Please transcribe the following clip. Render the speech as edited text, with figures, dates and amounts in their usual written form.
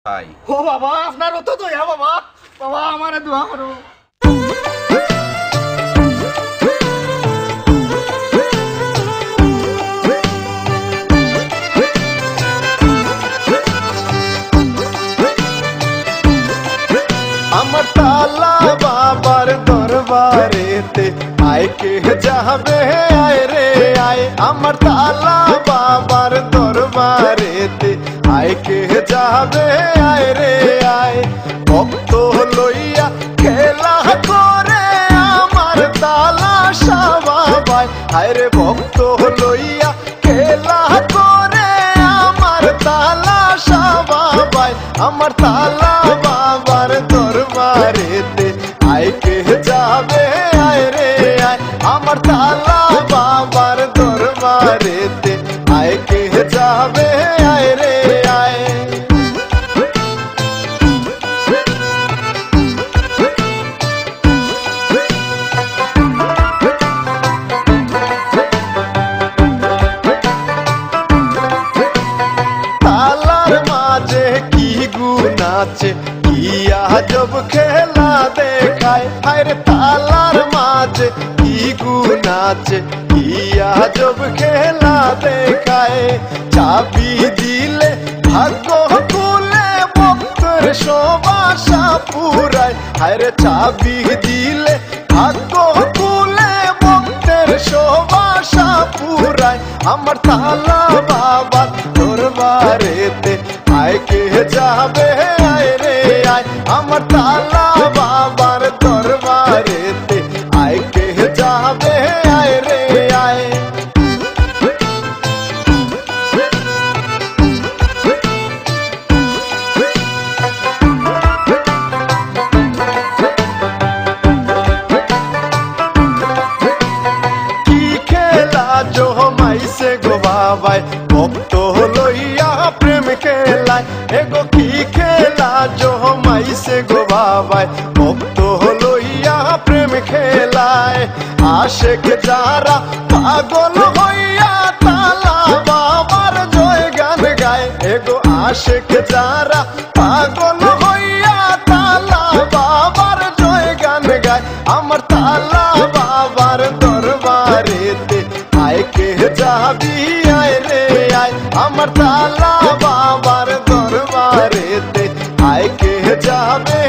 তাই ও বাবা আপনার তো দয়া বাবা, বাবা আমারে দোয়া করো। আমার তালা বাবার দরবারেতে আয় কে যাবে আয় রে আয়, আমার তালা বাবার দরবারেতে আয় কে যাবে আয় রে আয়। ভক্ত লইয়া খেলা করে আমার তালা সাবাবাই, আয় রে ভক্ত লইয়া খেলা করে আমার তালা সাবাবাই, আমার তালা বাবার দরবারেতে আয় কে যাবে আয় রে আয়, আমার তালা বাবার দরবারেতে আয় কে যাবে আয় রে আয়। তালার মাঝে কি গুণ আছে, কি আজব খেলা দেখায়, হায়রে তালার মাঝে কি গুণ আছে, কি আজব খেলা দেখায়। চাবি দিলে ভাগ্য খুলে ভক্তের সবাসা পুরায়, হায়রে চাবি দিলে ভাগ্য খুলে ভক্তের সবাসা পুরায়, আমার তালা বাবার দরবারেতে আয় কে যাবে আয় রে আয়, আমার তালা বাবার দরবারেতে আয় কে যাবে আয় রে আয়। কি খেলা জমাইছে গো বাবাই ভক্ত লইয়া প্রেম খেলায়, এগো কি খেলা জমাইছে গো বাবাই ভক্ত লইয়া প্রেম খেলায়। আশেক যারা পাগল হইয়া তালা বাবার জয় গান গায়, এগো আশেক যারা পাগল হইয়া তালা বাবার জয় গান গায়, আমার তালা বাবার দরবারেতে আয় কে যাবি আয় রে আয়, আমার তালা বাবার দরবারেতে আয় কে যাবে